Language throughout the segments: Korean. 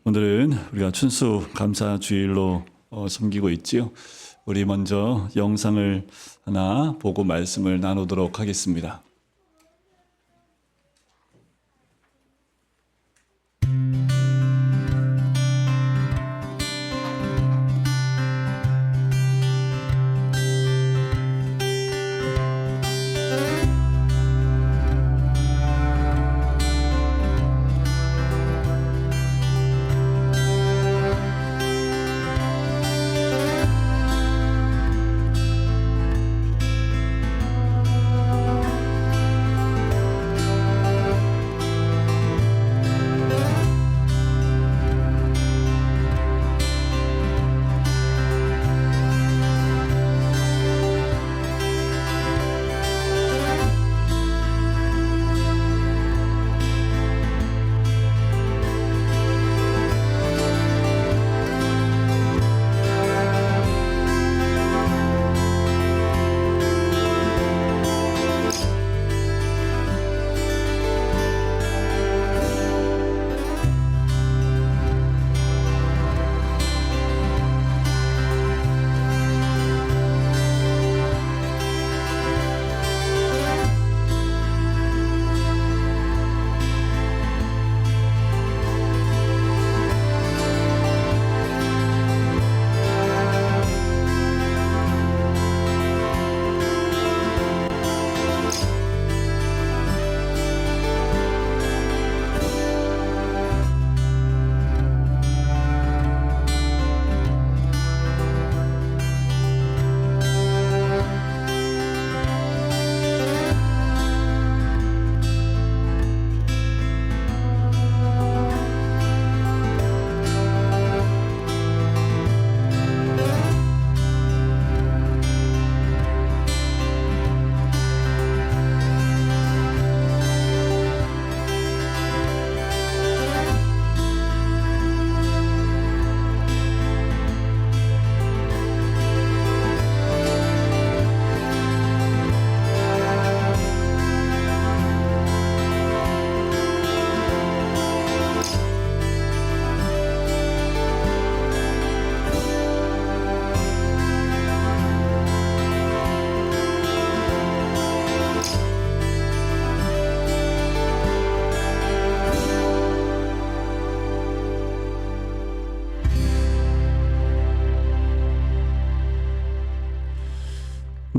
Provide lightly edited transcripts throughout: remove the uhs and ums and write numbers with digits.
오늘은 우리가 춘수 감사 주일로 섬기고 있지요. 우리 먼저 영상을 하나 보고 말씀을 나누도록 하겠습니다.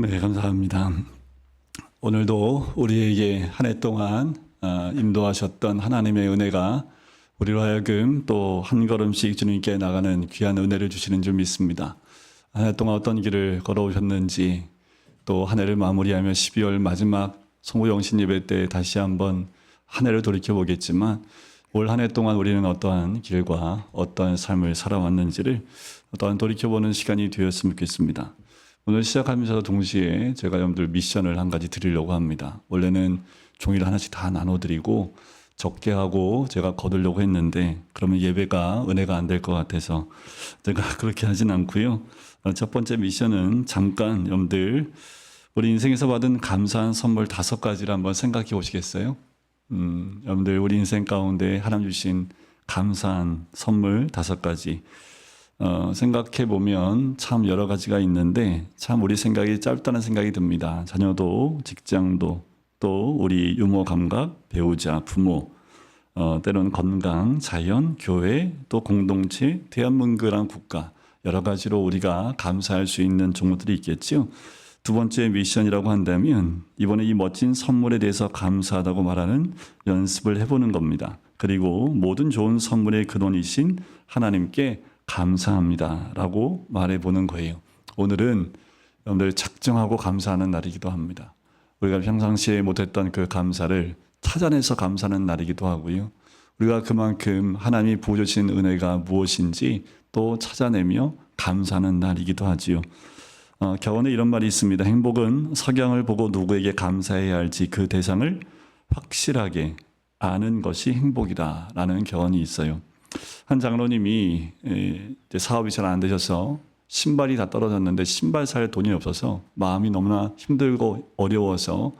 네, 감사합니다. 오늘도 우리에게 한 해 동안 인도하셨던 하나님의 은혜가 우리로 하여금 또 한 걸음씩 주님께 나가는 귀한 은혜를 주시는 줄 믿습니다. 한 해 동안 어떤 길을 걸어오셨는지, 또 한 해를 마무리하며 12월 마지막 성모영신 예배 때 다시 한번 한 해를 돌이켜보겠지만, 올 한 해 동안 우리는 어떠한 길과 어떠한 삶을 살아왔는지를 어떠한 돌이켜보는 시간이 되었으면 좋겠습니다. 오늘 시작하면서 동시에 제가 여러분들 미션을 한 가지 드리려고 합니다. 원래는 종이를 하나씩 다 나눠드리고 적게 하고 제가 거두려고 했는데, 그러면 예배가 은혜가 안 될 것 같아서 제가 그렇게 하진 않고요. 첫 번째 미션은 잠깐 여러분들 우리 인생에서 받은 감사한 선물 5가지를 한번 생각해 보시겠어요? 여러분들 우리 인생 가운데 하나님 주신 감사한 선물 5가지 생각해 보면 참 여러 가지가 있는데, 참 우리 생각이 짧다는 생각이 듭니다. 자녀도, 직장도, 또 우리 유머 감각, 배우자, 부모, 때로는 건강, 자연, 교회, 또 공동체, 대한민국이란 국가, 여러 가지로 우리가 감사할 수 있는 종목들이 있겠죠. 두 번째 미션이라고 한다면 이번에 이 멋진 선물에 대해서 감사하다고 말하는 연습을 해보는 겁니다. 그리고 모든 좋은 선물의 근원이신 하나님께 감사합니다 라고 말해보는 거예요. 오늘은 여러분들 작정하고 감사하는 날이기도 합니다. 우리가 평상시에 못했던 그 감사를 찾아내서 감사하는 날이기도 하고요. 우리가 그만큼 하나님이 부어주신 은혜가 무엇인지 또 찾아내며 감사하는 날이기도 하지요. 격언에 이런 말이 있습니다. 행복은 석양을 보고 누구에게 감사해야 할지 그 대상을 확실하게 아는 것이 행복이다 라는 격언이 있어요. 한 장로님이 이제 사업이 잘 안 되셔서 신발이 다 떨어졌는데 신발 살 돈이 없어서 마음이 너무나 힘들고 어려워서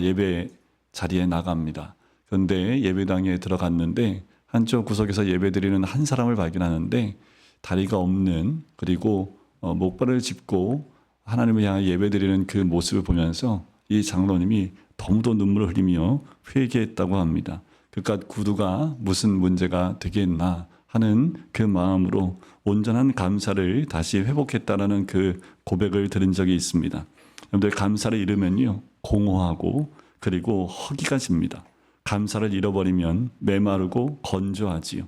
예배 자리에 나갑니다. 그런데 예배당에 들어갔는데 한쪽 구석에서 예배드리는 한 사람을 발견하는데 다리가 없는, 그리고 목발을 짚고 하나님을 향해 예배드리는 그 모습을 보면서 이 장로님이 너무도 눈물을 흘리며 회개했다고 합니다. 그깟 구두가 무슨 문제가 되겠나 하는 그 마음으로 온전한 감사를 다시 회복했다라는 그 고백을 들은 적이 있습니다. 여러분들, 감사를 잃으면요 공허하고 그리고 허기가 집니다. 감사를 잃어버리면 메마르고 건조하지요.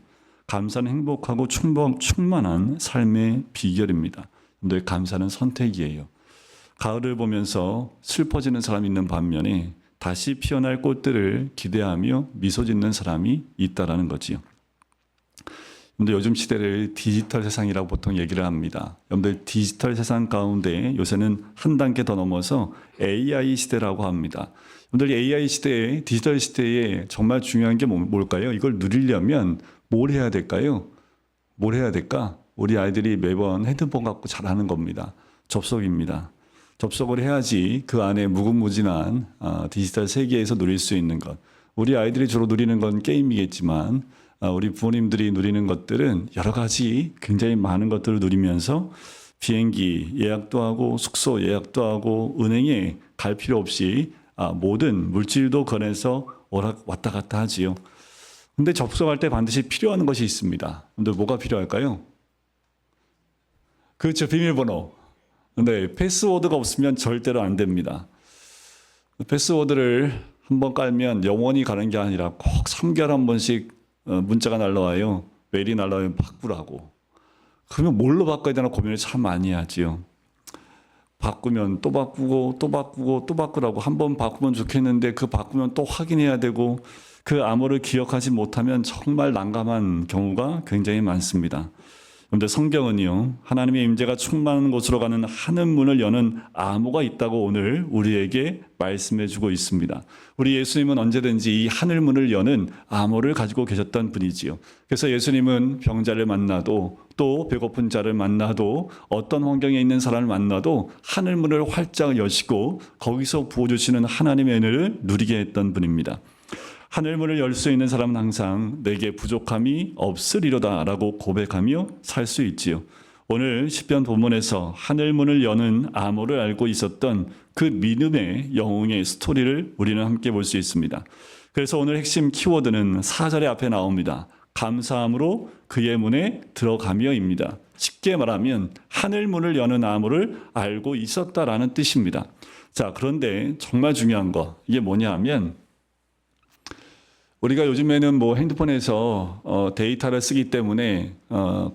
감사는 행복하고 충만한 삶의 비결입니다. 여러분들, 감사는 선택이에요. 가을을 보면서 슬퍼지는 사람이 있는 반면에 다시 피어날 꽃들을 기대하며 미소 짓는 사람이 있다라는 거지요. 여러분들, 요즘 시대를 디지털 세상이라고 보통 얘기를 합니다. 여러분들, 디지털 세상 가운데 요새는 한 단계 더 넘어서 AI 시대라고 합니다. 여러분들, AI 시대에, 디지털 시대에 정말 중요한 게 뭘까요? 이걸 누리려면 뭘 해야 될까요? 뭘 해야 될까? 우리 아이들이 매번 핸드폰 갖고 잘하는 겁니다. 접속입니다. 접속을 해야지 그 안에 무궁무진한 디지털 세계에서 누릴 수 있는 것. 우리 아이들이 주로 누리는 건 게임이겠지만 우리 부모님들이 누리는 것들은 여러 가지 굉장히 많은 것들을 누리면서 비행기 예약도 하고 숙소 예약도 하고 은행에 갈 필요 없이 모든 물질도 권해서 왔다 갔다 하지요. 근데 접속할 때 반드시 필요한 것이 있습니다. 근데 뭐가 필요할까요? 그렇죠. 비밀번호. 근데 패스워드가 없으면 절대로 안 됩니다. 패스워드를 한번 깔면 영원히 가는 게 아니라 꼭 3개월에 한 번씩 문자가 날라와요. 메일이 날라오면 바꾸라고. 그러면 뭘로 바꿔야 되나 고민을 참 많이 하지요. 바꾸면 또 바꾸고 또 바꾸고 또 바꾸라고. 한번 바꾸면 좋겠는데 그 바꾸면 또 확인해야 되고 그 암호를 기억하지 못하면 정말 난감한 경우가 굉장히 많습니다. 그런데 성경은요, 하나님의 임재가 충만한 곳으로 가는 하늘 문을 여는 암호가 있다고 오늘 우리에게 말씀해 주고 있습니다. 우리 예수님은 언제든지 이 하늘 문을 여는 암호를 가지고 계셨던 분이지요. 그래서 예수님은 병자를 만나도 또 배고픈 자를 만나도 어떤 환경에 있는 사람을 만나도 하늘 문을 활짝 여시고 거기서 부어주시는 하나님의 은혜를 누리게 했던 분입니다. 하늘문을 열 수 있는 사람은 항상 내게 부족함이 없으리로다 라고 고백하며 살 수 있지요. 오늘 시편 본문에서 하늘문을 여는 암호를 알고 있었던 그 믿음의 영웅의 스토리를 우리는 함께 볼 수 있습니다. 그래서 오늘 핵심 키워드는 4절의 앞에 나옵니다. 감사함으로 그의 문에 들어가며입니다. 쉽게 말하면 하늘문을 여는 암호를 알고 있었다라는 뜻입니다. 자, 그런데 정말 중요한 거, 이게 뭐냐 하면 우리가 요즘에는 뭐 핸드폰에서 데이터를 쓰기 때문에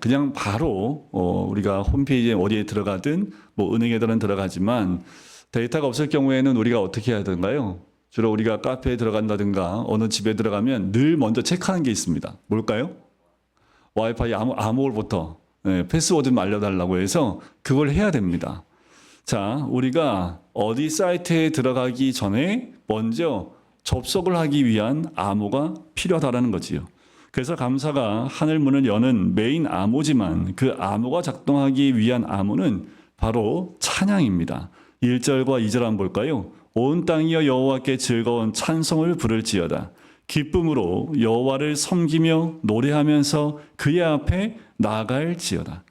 그냥 바로 우리가 홈페이지에 어디에 들어가든 뭐 은행에든 들어가지만 데이터가 없을 경우에는 우리가 어떻게 해야 되는가요? 주로 우리가 카페에 들어간다든가 어느 집에 들어가면 늘 먼저 체크하는 게 있습니다. 뭘까요? 와이파이 암호부터 패스워드 알려달라고 해서 그걸 해야 됩니다. 자, 우리가 어디 사이트에 들어가기 전에 먼저 접속을 하기 위한 암호가 필요하다는 거지요. 그래서 감사가 하늘문을 여는 메인 암호지만 그 암호가 작동하기 위한 암호는 바로 찬양입니다. 1절과 2절 한번 볼까요? 온 땅이여 여호와께 즐거운 찬송을 부를지어다. 기쁨으로 여호와를 섬기며 노래하면서 그의 앞에 나아갈지어다.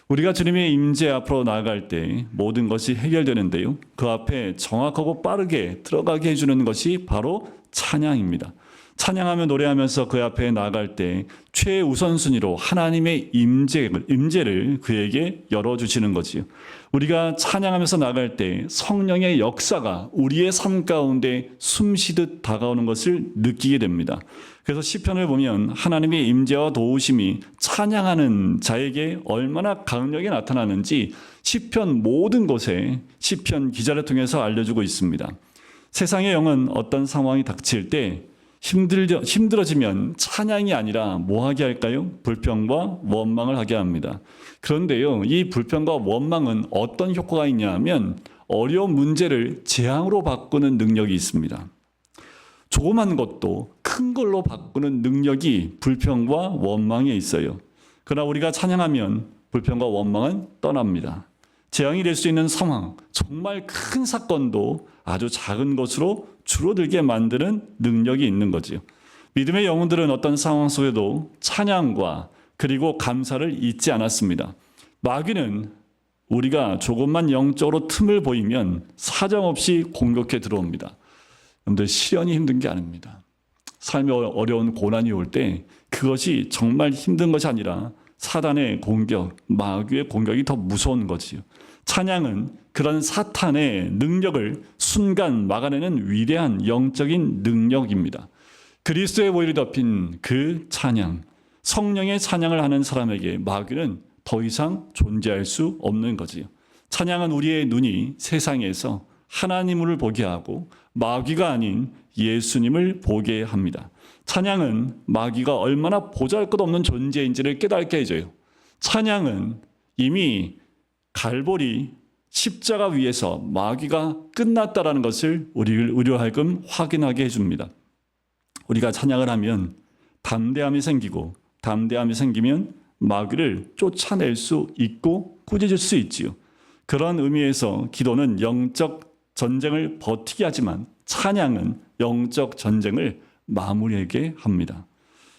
우리가 주님의 임재 앞으로 나아갈 때 모든 것이 해결되는데요. 그 앞에 정확하고 빠르게 들어가게 해주는 것이 바로 찬양입니다. 찬양하며 노래하면서 그 앞에 나아갈 때 최우선순위로 하나님의 임재를 그에게 열어주시는 거지요. 우리가 찬양하면서 나아갈 때 성령의 역사가 우리의 삶 가운데 숨쉬듯 다가오는 것을 느끼게 됩니다. 그래서 시편을 보면 하나님의 임재와 도우심이 찬양하는 자에게 얼마나 강력히 나타나는지 시편 모든 곳에 시편 기자를 통해서 알려주고 있습니다. 세상의 영은 어떤 상황이 닥칠 때 힘들어지면 찬양이 아니라 뭐 하게 할까요? 불평과 원망을 하게 합니다. 그런데요, 이 불평과 원망은 어떤 효과가 있냐 하면 어려운 문제를 재앙으로 바꾸는 능력이 있습니다. 조그만 것도 큰 걸로 바꾸는 능력이 불평과 원망에 있어요. 그러나 우리가 찬양하면 불평과 원망은 떠납니다. 재앙이 될 수 있는 상황, 정말 큰 사건도 아주 작은 것으로 줄어들게 만드는 능력이 있는 거지요. 믿음의 영혼들은 어떤 상황 속에도 찬양과 그리고 감사를 잊지 않았습니다. 마귀는 우리가 조금만 영적으로 틈을 보이면 사정없이 공격해 들어옵니다. 여러분들 시련이 힘든 게 아닙니다. 삶에 어려운 고난이 올 때 그것이 정말 힘든 것이 아니라 사단의 공격, 마귀의 공격이 더 무서운 거지요. 찬양은 그런 사탄의 능력을 순간 막아내는 위대한 영적인 능력입니다. 그리스도의 보혈이 덮인 그 찬양, 성령의 찬양을 하는 사람에게 마귀는 더 이상 존재할 수 없는 거지요. 찬양은 우리의 눈이 세상에서 하나님을 보게 하고 마귀가 아닌 예수님을 보게 합니다. 찬양은 마귀가 얼마나 보잘것없는 존재인지를 깨닫게 해줘요. 찬양은 이미 갈보리 십자가 위에서 마귀가 끝났다라는 것을 우리를 하여금 확인하게 해줍니다. 우리가 찬양을 하면 담대함이 생기고 담대함이 생기면 마귀를 쫓아낼 수 있고 꾸짖을 수 있지요. 그런 의미에서 기도는 영적 전쟁을 버티게 하지만 찬양은 영적 전쟁을 마무리하게 합니다.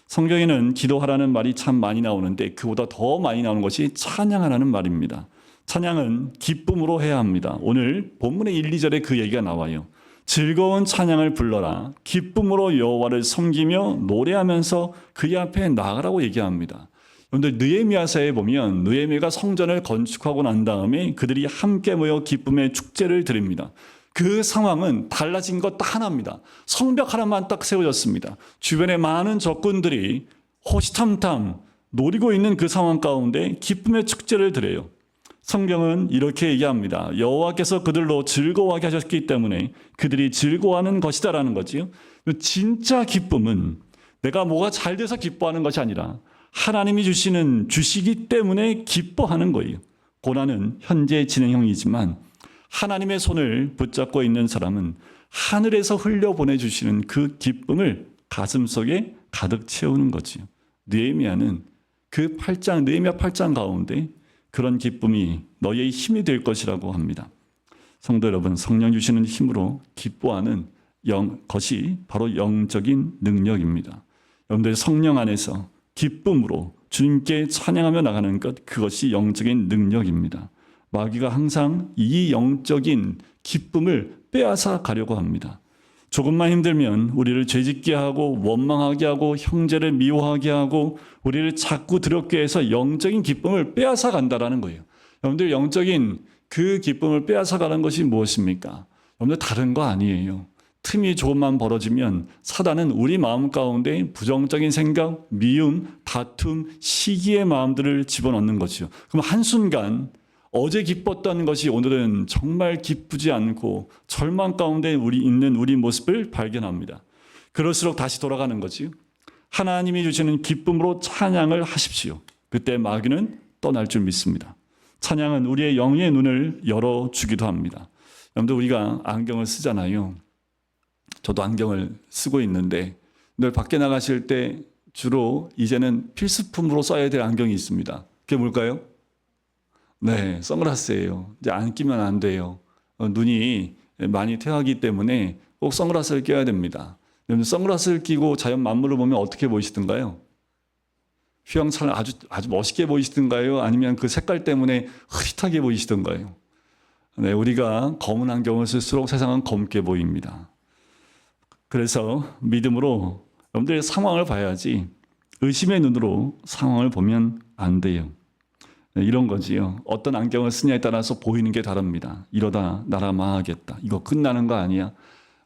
성경에는 기도하라는 말이 참 많이 나오는데 그보다 더 많이 나오는 것이 찬양하라는 말입니다. 찬양은 기쁨으로 해야 합니다. 오늘 본문의 1, 2절에 그 얘기가 나와요. 즐거운 찬양을 불러라. 기쁨으로 여호와를 섬기며 노래하면서 그의 앞에 나가라고 얘기합니다. 여러분들 느헤미야서에 보면 느헤미야가 성전을 건축하고 난 다음에 그들이 함께 모여 기쁨의 축제를 드립니다. 그 상황은 달라진 것 딱 하나입니다. 성벽 하나만 딱 세워졌습니다. 주변에 많은 적군들이 호시탐탐 노리고 있는 그 상황 가운데 기쁨의 축제를 드려요. 성경은 이렇게 얘기합니다. 여호와께서 그들로 즐거워하게 하셨기 때문에 그들이 즐거워하는 것이다라는 거지요. 진짜 기쁨은 내가 뭐가 잘 돼서 기뻐하는 것이 아니라 하나님이 주시는 주시기 때문에 기뻐하는 거예요. 고난은 현재 진행형이지만 하나님의 손을 붙잡고 있는 사람은 하늘에서 흘려보내주시는 그 기쁨을 가슴속에 가득 채우는 거지요. 느헤미야는 그 8장, 느헤미야 8장 가운데 그런 기쁨이 너의 힘이 될 것이라고 합니다. 성도 여러분, 성령 주시는 힘으로 기뻐하는 것이 바로 영적인 능력입니다. 여러분들 성령 안에서 기쁨으로 주님께 찬양하며 나가는 것, 그것이 영적인 능력입니다. 마귀가 항상 이 영적인 기쁨을 빼앗아 가려고 합니다. 조금만 힘들면 우리를 죄짓게 하고 원망하게 하고 형제를 미워하게 하고 우리를 자꾸 두렵게 해서 영적인 기쁨을 빼앗아 간다라는 거예요. 여러분들 영적인 그 기쁨을 빼앗아 가는 것이 무엇입니까? 여러분들 다른 거 아니에요. 틈이 조금만 벌어지면 사단은 우리 마음 가운데 부정적인 생각, 미움, 다툼, 시기의 마음들을 집어넣는 거죠. 그럼 한순간 어제 기뻤던 것이 오늘은 정말 기쁘지 않고 절망 가운데 있는 우리 모습을 발견합니다. 그럴수록 다시 돌아가는 거지. 하나님이 주시는 기쁨으로 찬양을 하십시오. 그때 마귀는 떠날 줄 믿습니다. 찬양은 우리의 영의 눈을 열어주기도 합니다. 여러분들 우리가 안경을 쓰잖아요. 저도 안경을 쓰고 있는데 늘 밖에 나가실 때 주로 이제는 필수품으로 써야 될 안경이 있습니다. 그게 뭘까요? 네, 선글라스예요. 이제 안 끼면 안 돼요. 눈이 많이 퇴화하기 때문에 꼭 선글라스를 껴야 됩니다. 선글라스를 끼고 자연 만물을 보면 어떻게 보이시던가요? 휘황찬 아주 멋있게 보이시던가요? 아니면 그 색깔 때문에 흐릿하게 보이시던가요? 네, 우리가 검은 안경을 쓸수록 세상은 검게 보입니다. 그래서 믿음으로 여러분들 상황을 봐야지 의심의 눈으로 상황을 보면 안 돼요. 이런 거지요. 어떤 안경을 쓰냐에 따라서 보이는 게 다릅니다. 이러다 나라 망하겠다. 이거 끝나는 거 아니야.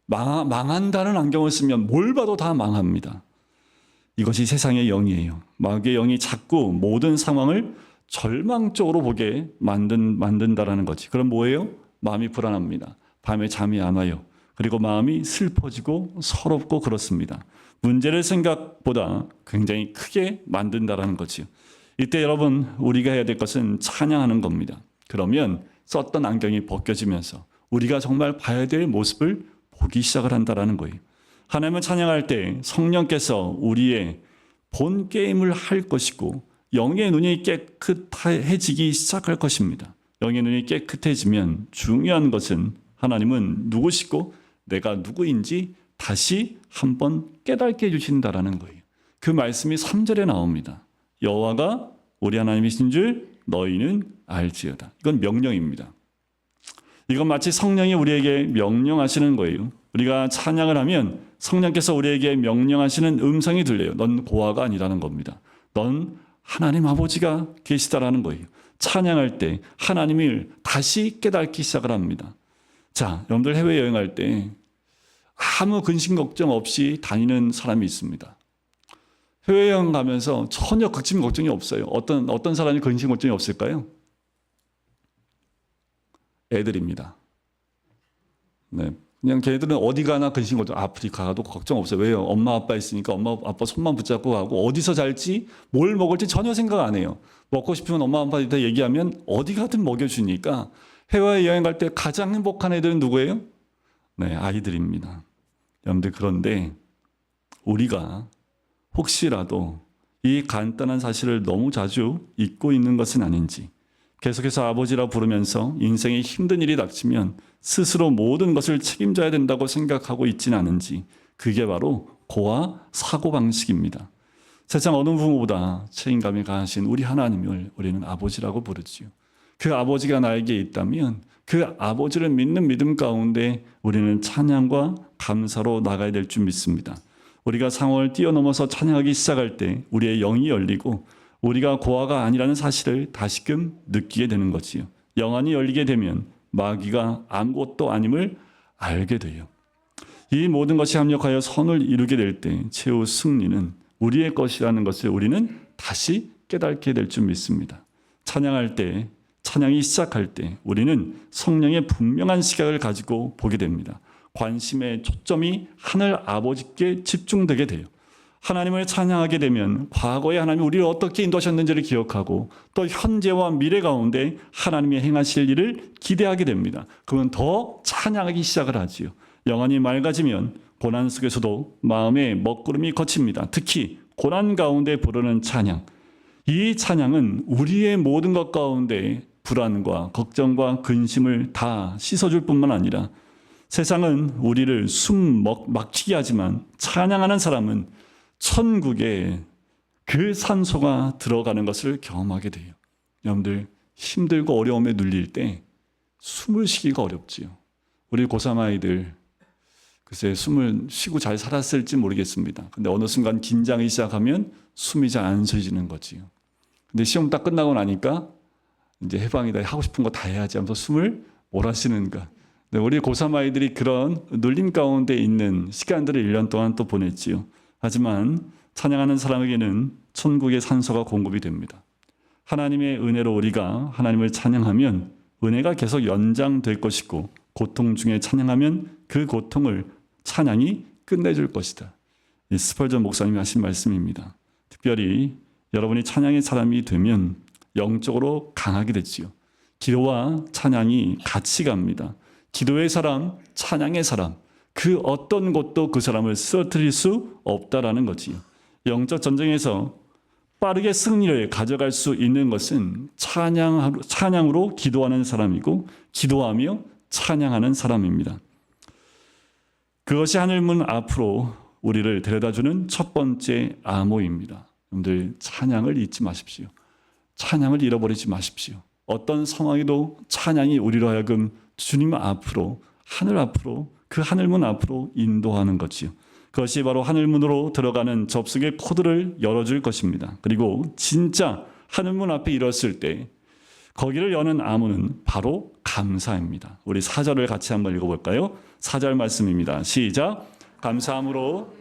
망한다는 안경을 쓰면 뭘 봐도 다 망합니다. 이것이 세상의 영이에요. 마귀의 영이 자꾸 모든 상황을 절망적으로 보게 만든다라는 거지. 그럼 뭐예요? 마음이 불안합니다. 밤에 잠이 안 와요. 그리고 마음이 슬퍼지고 서럽고 그렇습니다. 문제를 생각보다 굉장히 크게 만든다라는 거지요. 이때 여러분 우리가 해야 될 것은 찬양하는 겁니다. 그러면 썼던 안경이 벗겨지면서 우리가 정말 봐야 될 모습을 보기 시작을 한다라는 거예요. 하나님을 찬양할 때 성령께서 우리의 본 게임을 할 것이고 영의 눈이 깨끗해지기 시작할 것입니다. 영의 눈이 깨끗해지면 중요한 것은 하나님은 누구시고 내가 누구인지 다시 한번 깨닫게 해주신다라는 거예요. 그 말씀이 3절에 나옵니다. 여호와가 우리 하나님이신 줄 너희는 알지어다. 이건 명령입니다. 이건 마치 성령이 우리에게 명령하시는 거예요. 우리가 찬양을 하면 성령께서 우리에게 명령하시는 음성이 들려요. 넌 고아가 아니라는 겁니다. 넌 하나님 아버지가 계시다라는 거예요. 찬양할 때 하나님을 다시 깨닫기 시작을 합니다. 자, 여러분들 해외여행할 때 아무 근심 걱정 없이 다니는 사람이 있습니다. 해외여행 가면서 전혀 근심 걱정이 없어요. 어떤 사람이 근심 걱정이 없을까요? 애들입니다. 네. 그냥 걔네들은 어디 가나 근심 걱정, 아프리카 가도 걱정 없어요. 왜요? 엄마 아빠 있으니까 엄마 아빠 손만 붙잡고 가고 어디서 잘지 뭘 먹을지 전혀 생각 안 해요. 먹고 싶으면 엄마 아빠한테 얘기하면 어디 가든 먹여주니까 해외여행 갈 때 가장 행복한 애들은 누구예요? 네, 아이들입니다. 여러분들 그런데 우리가 혹시라도 이 간단한 사실을 너무 자주 잊고 있는 것은 아닌지, 계속해서 아버지라 부르면서 인생에 힘든 일이 닥치면 스스로 모든 것을 책임져야 된다고 생각하고 있지는 않은지, 그게 바로 고아 사고방식입니다. 세상 어느 부모보다 책임감이 강하신 우리 하나님을 우리는 아버지라고 부르지요. 그 아버지가 나에게 있다면 그 아버지를 믿는 믿음 가운데 우리는 찬양과 감사로 나가야 될 줄 믿습니다. 우리가 상황을 뛰어넘어서 찬양하기 시작할 때 우리의 영이 열리고 우리가 고아가 아니라는 사실을 다시금 느끼게 되는 거지요. 영안이 열리게 되면 마귀가 아무것도 아님을 알게 돼요. 이 모든 것이 합력하여 선을 이루게 될 때 최후 승리는 우리의 것이라는 것을 우리는 다시 깨닫게 될 줄 믿습니다. 찬양할 때, 찬양이 시작할 때 우리는 성령의 분명한 시각을 가지고 보게 됩니다. 관심의 초점이 하늘 아버지께 집중되게 돼요. 하나님을 찬양하게 되면 과거에 하나님이 우리를 어떻게 인도하셨는지를 기억하고 또 현재와 미래 가운데 하나님이 행하실 일을 기대하게 됩니다. 그러면 더 찬양하기 시작을 하지요. 영안이 맑아지면 고난 속에서도 마음의 먹구름이 거칩니다. 특히 고난 가운데 부르는 찬양. 이 찬양은 우리의 모든 것 가운데 불안과 걱정과 근심을 다 씻어줄 뿐만 아니라 세상은 우리를 숨 막히게 하지만 찬양하는 사람은 천국에 그 산소가 들어가는 것을 경험하게 돼요. 여러분들 힘들고 어려움에 눌릴 때 숨을 쉬기가 어렵지요. 우리 고3 아이들 글쎄 숨을 쉬고 잘 살았을지 모르겠습니다. 근데 어느 순간 긴장이 시작하면 숨이 잘 안 쉬어지는 거지요. 근데 시험 딱 끝나고 나니까 이제 해방이다, 하고 싶은 거 다 해야지 하면서 숨을 몰아쉬는가. 우리 고3 아이들이 그런 눌림 가운데 있는 시간들을 1년 동안 또 보냈지요. 하지만 찬양하는 사람에게는 천국의 산소가 공급이 됩니다. 하나님의 은혜로 우리가 하나님을 찬양하면 은혜가 계속 연장될 것이고 고통 중에 찬양하면 그 고통을 찬양이 끝내줄 것이다. 이 스펄전 목사님이 하신 말씀입니다. 특별히 여러분이 찬양의 사람이 되면 영적으로 강하게 됐지요. 기도와 찬양이 같이 갑니다. 기도의 사람, 찬양의 사람, 그 어떤 것도 그 사람을 쓰러뜨릴 수 없다라는 거지요. 영적 전쟁에서 빠르게 승리를 가져갈 수 있는 것은 찬양으로 기도하는 사람이고 기도하며 찬양하는 사람입니다. 그것이 하늘문 앞으로 우리를 데려다주는 첫 번째 암호입니다. 여러분들 찬양을 잊지 마십시오. 찬양을 잃어버리지 마십시오. 어떤 상황에도 찬양이 우리로 하여금 주님 앞으로, 하늘 앞으로, 그 하늘문 앞으로 인도하는 거지요. 그것이 바로 하늘문으로 들어가는 접속의 코드를 열어줄 것입니다. 그리고 진짜 하늘문 앞에 이뤘을 때 거기를 여는 암호는 바로 감사입니다. 우리 4절을 같이 한번 읽어볼까요? 4절 말씀입니다. 시작. 감사함으로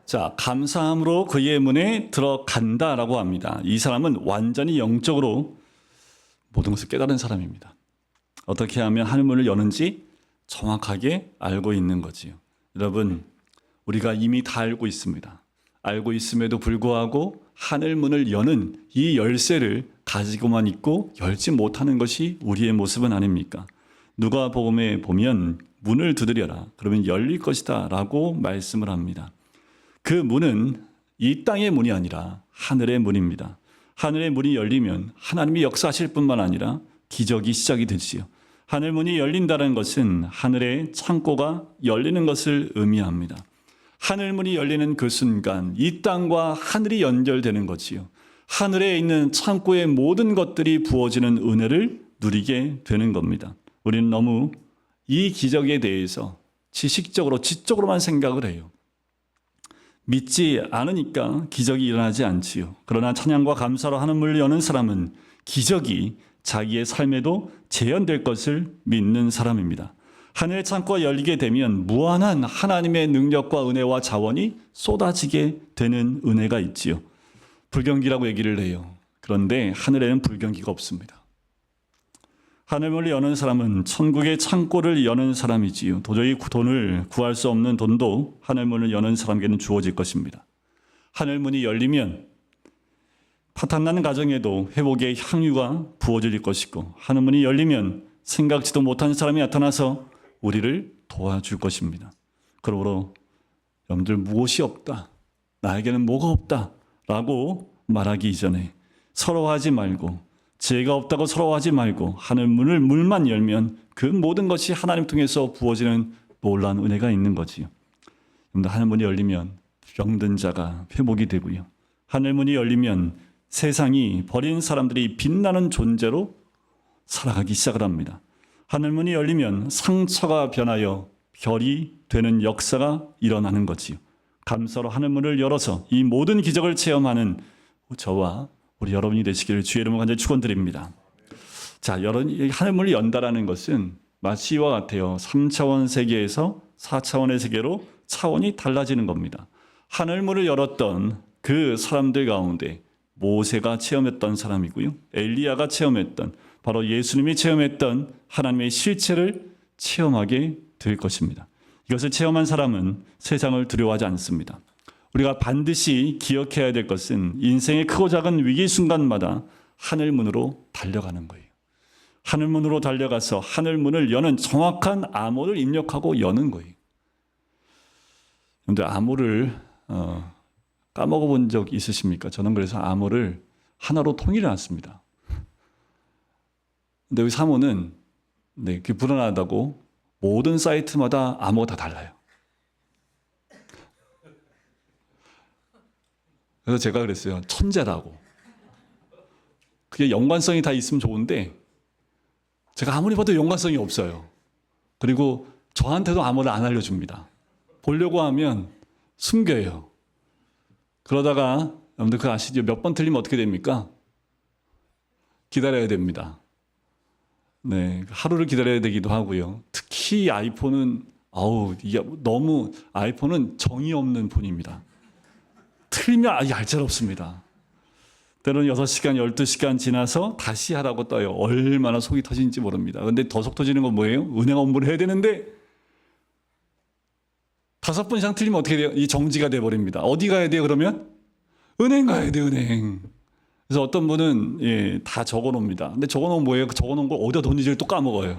자, 감사함으로 그의 문에 들어간다라고 합니다. 이 사람은 완전히 영적으로 모든 것을 깨달은 사람입니다. 어떻게 하면 하늘문을 여는지 정확하게 알고 있는 거지요. 여러분, 우리가 이미 다 알고 있습니다. 알고 있음에도 불구하고 하늘문을 여는 이 열쇠를 가지고만 있고 열지 못하는 것이 우리의 모습은 아닙니까? 누가복음에 보면 문을 두드려라. 그러면 열릴 것이다 라고 말씀을 합니다. 그 문은 이 땅의 문이 아니라 하늘의 문입니다. 하늘의 문이 열리면 하나님이 역사하실 뿐만 아니라 기적이 시작이 되지요. 하늘 문이 열린다는 것은 하늘의 창고가 열리는 것을 의미합니다. 하늘 문이 열리는 그 순간 이 땅과 하늘이 연결되는 거지요. 하늘에 있는 창고의 모든 것들이 부어지는 은혜를 누리게 되는 겁니다. 우리는 너무 이 기적에 대해서 지식적으로, 지적으로만 생각을 해요. 믿지 않으니까 기적이 일어나지 않지요. 그러나 찬양과 감사로 하는 문을 여는 사람은 기적이 자기의 삶에도 재현될 것을 믿는 사람입니다. 하늘의 창고가 열리게 되면 무한한 하나님의 능력과 은혜와 자원이 쏟아지게 되는 은혜가 있지요. 불경기라고 얘기를 해요. 그런데 하늘에는 불경기가 없습니다. 하늘문을 여는 사람은 천국의 창고를 여는 사람이지요. 도저히 돈을 구할 수 없는 돈도 하늘문을 여는 사람에게는 주어질 것입니다. 하늘문이 열리면 파탄난 가정에도 회복의 향유가 부어질 것이고, 하늘문이 열리면 생각지도 못한 사람이 나타나서 우리를 도와줄 것입니다. 그러므로 여러분들 무엇이 없다, 나에게는 뭐가 없다 라고 말하기 이전에 서러워하지 말고, 죄가 없다고 서러워하지 말고 하늘문을 문만 열면 그 모든 것이 하나님 통해서 부어지는 놀라운 은혜가 있는 거지요. 하늘문이 열리면 병든 자가 회복이 되고요. 하늘문이 열리면 세상이 버린 사람들이 빛나는 존재로 살아가기 시작을 합니다. 하늘문이 열리면 상처가 변하여 별이 되는 역사가 일어나는 거지요. 감사로 하늘문을 열어서 이 모든 기적을 체험하는 저와 우리 여러분이 되시기를 주의 이름으로 간절히 축원드립니다. 자, 하늘문을 연다라는 것은 마치 이와 같아요. 3차원 세계에서 4차원의 세계로 차원이 달라지는 겁니다. 하늘문을 열었던 그 사람들 가운데 모세가 체험했던 사람이고요. 엘리야가 체험했던, 바로 예수님이 체험했던 하나님의 실체를 체험하게 될 것입니다. 이것을 체험한 사람은 세상을 두려워하지 않습니다. 우리가 반드시 기억해야 될 것은 인생의 크고 작은 위기 순간마다 하늘문으로 달려가는 거예요. 하늘문으로 달려가서 하늘문을 여는 정확한 암호를 입력하고 여는 거예요. 그런데 암호를 까먹어 본 적 있으십니까? 저는 그래서 암호를 하나로 통일해 놨습니다. 근데 여기 사모는 그게 불안하다고 모든 사이트마다 암호가 다 달라요. 그래서 제가 그랬어요. 천재라고. 그게 연관성이 다 있으면 좋은데 제가 아무리 봐도 연관성이 없어요. 그리고 저한테도 암호를 안 알려줍니다. 보려고 하면 숨겨요. 그러다가 여러분들 그거 아시죠? 몇 번 틀리면 어떻게 됩니까? 기다려야 됩니다. 네, 하루를 기다려야 되기도 하고요. 특히 아이폰은 이게 너무 아이폰은 정이 없는 폰입니다. 틀리면 얄짤없습니다. 때로는 6시간, 12시간 지나서 다시 하라고 떠요. 얼마나 속이 터지는지 모릅니다. 그런데 더 속 터지는 건 뭐예요? 은행 업무를 해야 되는데 5번 이상 틀리면 어떻게 돼요? 이 정지가 돼버립니다. 어디 가야 돼요, 그러면? 은행 가야 돼요, 은행. 그래서 어떤 분은 다 적어놓습니다. 근데 적어놓은 뭐예요? 적어놓은 걸 어디다 뒀는지를 또 까먹어요.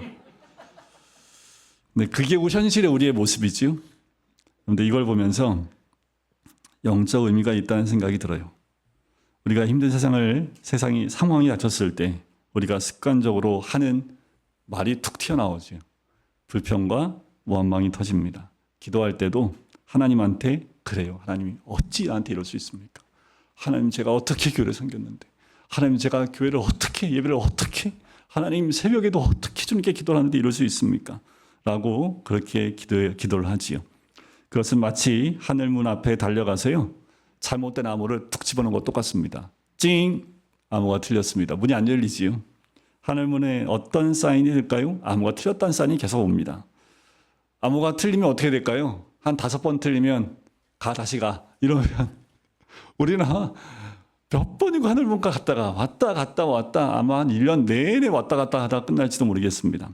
네, 그게 현실의 우리의 모습이지요. 그런데 이걸 보면서 영적 의미가 있다는 생각이 들어요. 우리가 힘든 상황이 닥쳤을 때 우리가 습관적으로 하는 말이 툭 튀어나오죠. 불평과 원망이 터집니다. 기도할 때도 하나님한테 그래요. 하나님이 어찌 나한테 이럴 수 있습니까? 하나님, 제가 어떻게 교회를 섬겼는데, 하나님, 제가 교회를 어떻게, 예배를 어떻게, 하나님, 새벽에도 어떻게 주님께 기도를 하는데 이럴 수 있습니까? 라고 그렇게 기도를 하지요. 그것은 마치 하늘문 앞에 달려가서요, 잘못된 암호를 툭 집어넣은 것 똑같습니다. 찡! 암호가 틀렸습니다. 문이 안 열리지요. 하늘문에 어떤 사인이 될까요? 암호가 틀렸다는 사인이 계속 옵니다. 암호가 틀리면 어떻게 될까요? 한 5번 틀리면 다시 가. 이러면 우리는 몇 번이고 하늘문가 갔다가 왔다 아마 한 1년 내내 왔다 갔다 하다 끝날지도 모르겠습니다.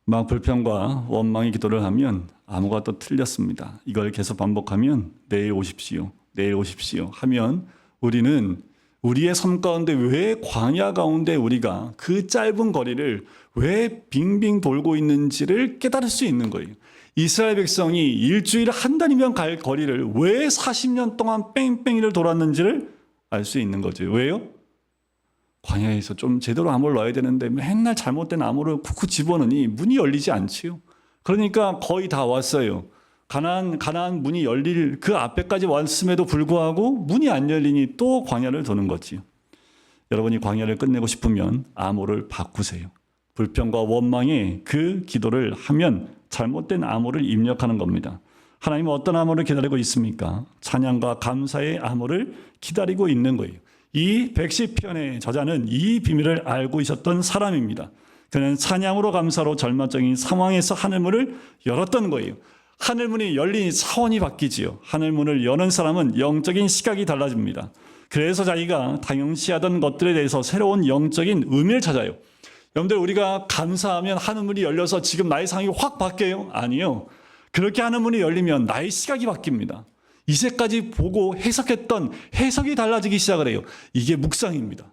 막 불평과 원망의 기도를 하면 암호가 또 틀렸습니다. 이걸 계속 반복하면 내일 오십시오 하면 우리는 우리의 삶 가운데 왜 광야 가운데 우리가 그 짧은 거리를 왜 빙빙 돌고 있는지를 깨달을 수 있는 거예요. 이스라엘 백성이 일주일 한 달이면 갈 거리를 왜 40년 동안 뺑뺑이를 돌았는지를 알 수 있는 거죠. 왜요? 광야에서 좀 제대로 암호를 넣어야 되는데 맨날 잘못된 암호를 쿡쿡 집어넣으니 문이 열리지 않지요. 그러니까 거의 다 왔어요. 가나안 문이 열릴 그 앞에까지 왔음에도 불구하고 문이 안 열리니 또 광야를 도는 거지요. 여러분이 광야를 끝내고 싶으면 암호를 바꾸세요. 불평과 원망의 그 기도를 하면 잘못된 암호를 입력하는 겁니다. 하나님은 어떤 암호를 기다리고 있습니까? 찬양과 감사의 암호를 기다리고 있는 거예요. 이 110편의 저자는 이 비밀을 알고 있었던 사람입니다. 그는 찬양으로 감사로 절망적인 상황에서 하늘문을 열었던 거예요. 하늘문이 열리니 차원이 바뀌지요. 하늘문을 여는 사람은 영적인 시각이 달라집니다. 그래서 자기가 당연시하던 것들에 대해서 새로운 영적인 의미를 찾아요. 여러분들, 우리가 감사하면 하늘문이 열려서 지금 나의 상황이 확 바뀌어요? 아니요. 그렇게 하늘문이 열리면 나의 시각이 바뀝니다. 이제까지 보고 해석했던 해석이 달라지기 시작을 해요. 이게 묵상입니다.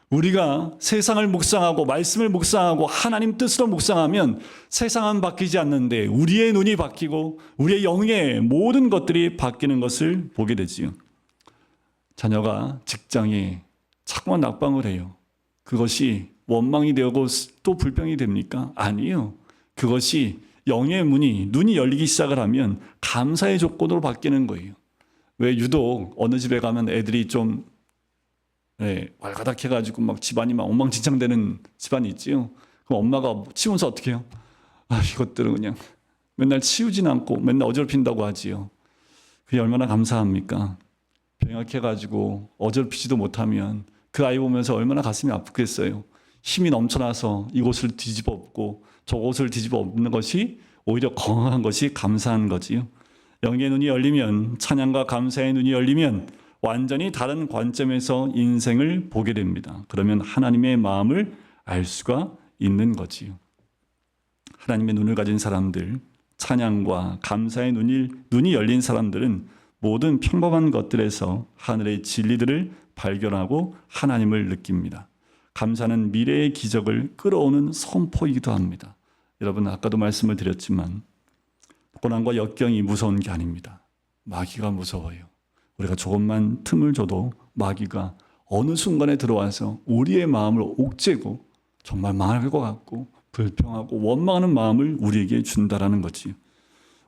우리가 세상을 묵상하고 말씀을 묵상하고 하나님 뜻으로 묵상하면 세상은 바뀌지 않는데 우리의 눈이 바뀌고 우리의 영의 모든 것들이 바뀌는 것을 보게 되지요. 자녀가 직장에 자꾸 낙방을 해요. 그것이 원망이 되고 또 불평이 됩니까? 아니요. 그것이 영의 눈이 열리기 시작을 하면 감사의 조건으로 바뀌는 거예요. 왜 유독 어느 집에 가면 애들이 좀 왈가닥해가지고 막 집안이 막 엉망진창되는 집안이 있지요. 그럼 엄마가 치우면서 어떻게 해요? 이것들은 그냥 맨날 치우진 않고 맨날 어지럽힌다고 하지요. 그게 얼마나 감사합니까? 병약해가지고 어지럽히지도 못하면 그 아이 보면서 얼마나 가슴이 아프겠어요. 힘이 넘쳐나서 이곳을 뒤집어 엎고 저곳을 뒤집어 엎는 것이 오히려 건강한 것이 감사한 거지요. 영의 눈이 열리면, 찬양과 감사의 눈이 열리면 완전히 다른 관점에서 인생을 보게 됩니다. 그러면 하나님의 마음을 알 수가 있는 거지요. 하나님의 눈을 가진 사람들, 찬양과 감사의 눈이 열린 사람들은 모든 평범한 것들에서 하늘의 진리들을 발견하고 하나님을 느낍니다. 감사는 미래의 기적을 끌어오는 선포이기도 합니다. 여러분, 아까도 말씀을 드렸지만 고난과 역경이 무서운 게 아닙니다. 마귀가 무서워요. 우리가 조금만 틈을 줘도 마귀가 어느 순간에 들어와서 우리의 마음을 옥죄고 정말 망할 것 같고 불평하고 원망하는 마음을 우리에게 준다라는 거지요.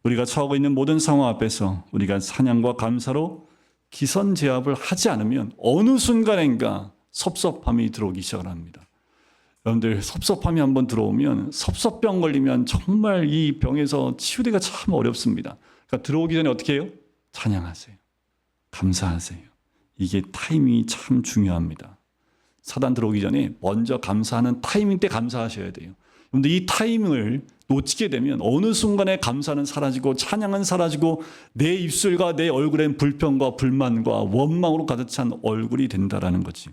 우리가 처하고 있는 모든 상황 앞에서 우리가 찬양과 감사로 기선제압을 하지 않으면 어느 순간인가 섭섭함이 들어오기 시작을 합니다. 여러분들, 섭섭함이 한번 들어오면, 섭섭병 걸리면 정말 이 병에서 치유되기가 참 어렵습니다. 그러니까 들어오기 전에 어떻게 해요? 찬양하세요. 감사하세요. 이게 타이밍이 참 중요합니다. 사단 들어오기 전에 먼저 감사하는 타이밍 때 감사하셔야 돼요. 그런데 이 타이밍을 놓치게 되면 어느 순간에 감사는 사라지고 찬양은 사라지고 내 입술과 내 얼굴엔 불평과 불만과 원망으로 가득 찬 얼굴이 된다라는 거지.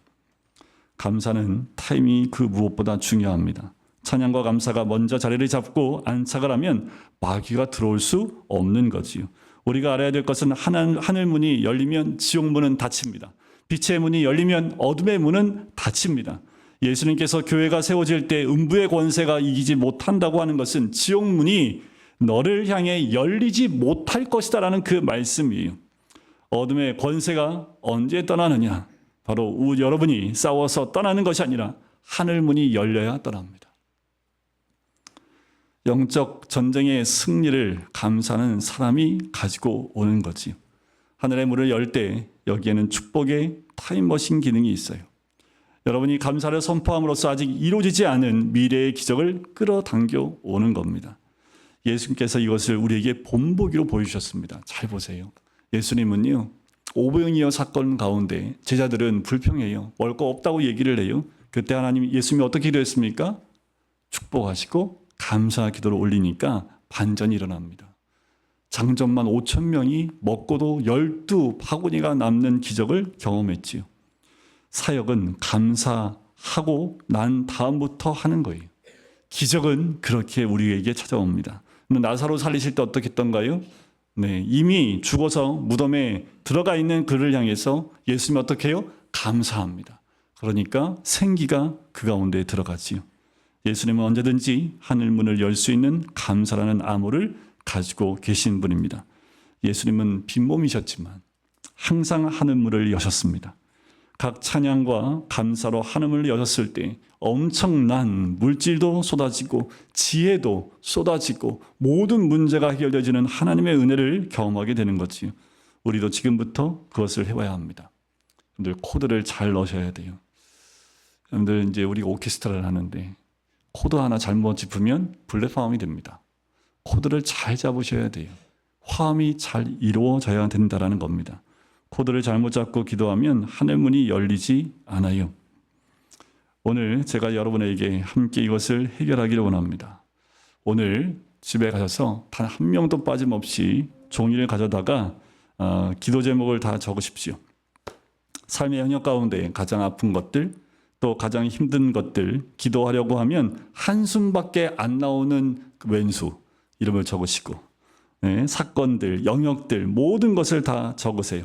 감사는 타이밍이 그 무엇보다 중요합니다. 찬양과 감사가 먼저 자리를 잡고 안착을 하면 마귀가 들어올 수 없는 거지요. 우리가 알아야 될 것은 하늘 문이 열리면 지옥 문은 닫힙니다. 빛의 문이 열리면 어둠의 문은 닫힙니다. 예수님께서 교회가 세워질 때 음부의 권세가 이기지 못한다고 하는 것은 지옥 문이 너를 향해 열리지 못할 것이다라는 그 말씀이에요. 어둠의 권세가 언제 떠나느냐? 바로 여러분이 싸워서 떠나는 것이 아니라 하늘 문이 열려야 떠납니다. 영적 전쟁의 승리를 감사하는 사람이 가지고 오는 거지요. 하늘의 문을 열 때 여기에는 축복의 타임머신 기능이 있어요. 여러분이 감사를 선포함으로써 아직 이루어지지 않은 미래의 기적을 끌어당겨 오는 겁니다. 예수님께서 이것을 우리에게 본보기로 보여주셨습니다. 잘 보세요. 예수님은요, 오병이어 사건 가운데 제자들은 불평해요. 먹을 거 없다고 얘기를 해요. 그때 예수님이 어떻게 기도했습니까? 축복하시고 감사 기도를 올리니까 반전이 일어납니다. 장정만 5,000명이 먹고도 12바구니가 남는 기적을 경험했지요. 사역은 감사하고 난 다음부터 하는 거예요. 기적은 그렇게 우리에게 찾아옵니다. 나사로 살리실 때 어떻게 했던가요? 이미 죽어서 무덤에 들어가 있는 그를 향해서 예수님이 어떻게 해요? 감사합니다. 그러니까 생기가 그 가운데 들어가지요. 예수님은 언제든지 하늘문을 열 수 있는 감사라는 암호를 가지고 계신 분입니다. 예수님은 빈몸이셨지만 항상 하늘문을 여셨습니다. 각 찬양과 감사로 하늘을 여셨을 때 엄청난 물질도 쏟아지고 지혜도 쏟아지고 모든 문제가 해결되어지는 하나님의 은혜를 경험하게 되는 거지요. 우리도 지금부터 그것을 해봐야 합니다. 여러분들 코드를 잘 넣으셔야 돼요. 여러분들 이제 우리가 오케스트라를 하는데 코드 하나 잘못 짚으면 블랙 화음이 됩니다. 코드를 잘 잡으셔야 돼요. 화음이 잘 이루어져야 된다는 겁니다. 코드를 잘못 잡고 기도하면 하늘문이 열리지 않아요. 오늘 제가 여러분에게 함께 이것을 해결하기를 원합니다. 오늘 집에 가셔서 단 한 명도 빠짐없이 종이를 가져다가 기도 제목을 다 적으십시오. 삶의 현역 가운데 가장 아픈 것들, 또 가장 힘든 것들, 기도하려고 하면 한숨밖에 안 나오는 왼수 이름을 적으시고, 네, 사건들, 영역들 모든 것을 다 적으세요.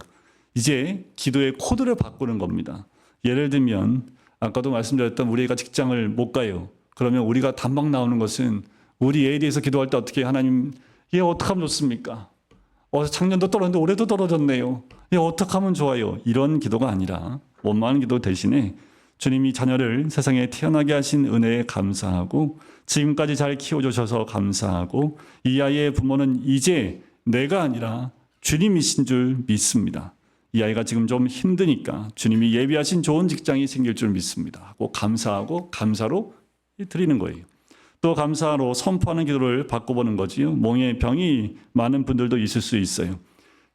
이제 기도의 코드를 바꾸는 겁니다. 예를 들면 아까도 말씀드렸던 우리가 직장을 못 가요. 그러면 우리가 단박 나오는 것은 우리 애에 대해서 기도할 때 어떻게 하나님 얘 어떻게 하면 좋습니까? 작년도 떨어졌는데 올해도 떨어졌네요. 얘 어떻게 하면 좋아요? 이런 기도가 아니라 원만한 기도 대신에 주님이 자녀를 세상에 태어나게 하신 은혜에 감사하고 지금까지 잘 키워주셔서 감사하고 이 아이의 부모는 이제 내가 아니라 주님이신 줄 믿습니다. 이 아이가 지금 좀 힘드니까 주님이 예비하신 좋은 직장이 생길 줄 믿습니다 하고 감사하고 감사로 드리는 거예요. 또 감사로 선포하는 기도를 바꿔보는 거지요. 몸에 병이 많은 분들도 있을 수 있어요.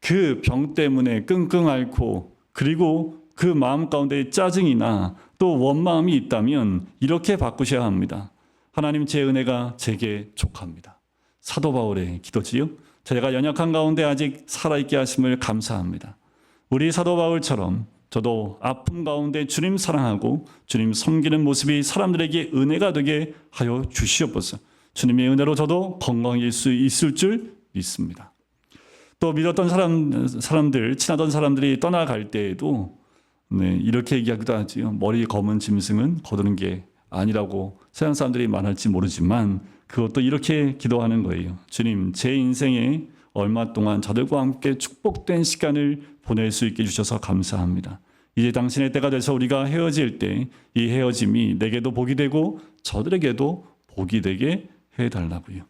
그 병 때문에 끙끙 앓고 그리고 그 마음 가운데 짜증이나 또 원마음이 있다면 이렇게 바꾸셔야 합니다. 하나님, 제 은혜가 제게 족합니다. 사도 바울의 기도지요. 제가 연약한 가운데 아직 살아있게 하심을 감사합니다. 우리 사도 바울처럼 저도 아픔 가운데 주님 사랑하고 주님 섬기는 모습이 사람들에게 은혜가 되게 하여 주시옵소서. 주님의 은혜로 저도 건강할 수 있을 줄 믿습니다. 또 믿었던 사람들, 친하던 사람들이 떠나갈 때에도 이렇게 얘기하기도 하지요. 머리 검은 짐승은 거두는 게 아니라고 세상 사람들이 말할지 모르지만 그것도 이렇게 기도하는 거예요. 주님, 제 인생에 얼마 동안 저들과 함께 축복된 시간을 보낼 수 있게 해주셔서 감사합니다. 이제 당신의 때가 돼서 우리가 헤어질 때 이 헤어짐이 내게도 복이 되고 저들에게도 복이 되게 해달라고요.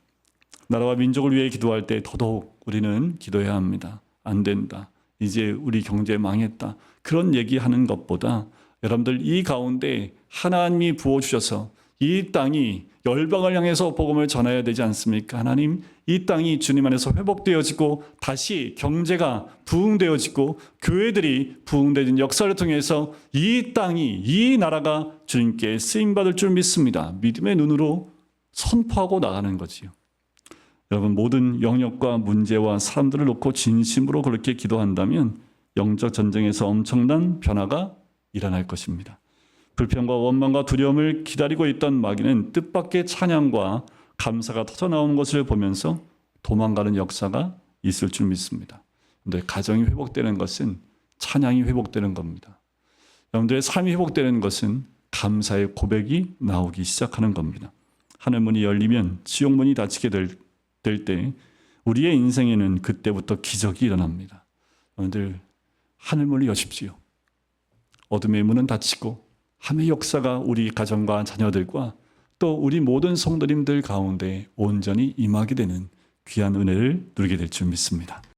나라와 민족을 위해 기도할 때 더더욱 우리는 기도해야 합니다. 안 된다. 이제 우리 경제 망했다. 그런 얘기하는 것보다 여러분들 이 가운데 하나님이 부어주셔서 이 땅이 열방을 향해서 복음을 전해야 되지 않습니까? 하나님, 이 땅이 주님 안에서 회복되어지고 다시 경제가 부흥되어지고 교회들이 부흥되는 역사를 통해서 이 땅이, 이 나라가 주님께 쓰임받을 줄 믿습니다. 믿음의 눈으로 선포하고 나가는 거지요. 여러분, 모든 영역과 문제와 사람들을 놓고 진심으로 그렇게 기도한다면 영적 전쟁에서 엄청난 변화가 일어날 것입니다. 불평과 원망과 두려움을 기다리고 있던 마귀는 뜻밖의 찬양과 감사가 터져나오는 것을 보면서 도망가는 역사가 있을 줄 믿습니다. 여러분들, 가정이 회복되는 것은 찬양이 회복되는 겁니다. 여러분들의 삶이 회복되는 것은 감사의 고백이 나오기 시작하는 겁니다. 하늘문이 열리면 지옥문이 닫히게 될 때 우리의 인생에는 그때부터 기적이 일어납니다. 여러분들, 하늘문을 여십시오. 어둠의 문은 닫히고 하나님의 역사가 우리 가정과 자녀들과 또 우리 모든 성도님들 가운데 온전히 임하게 되는 귀한 은혜를 누리게 될 줄 믿습니다.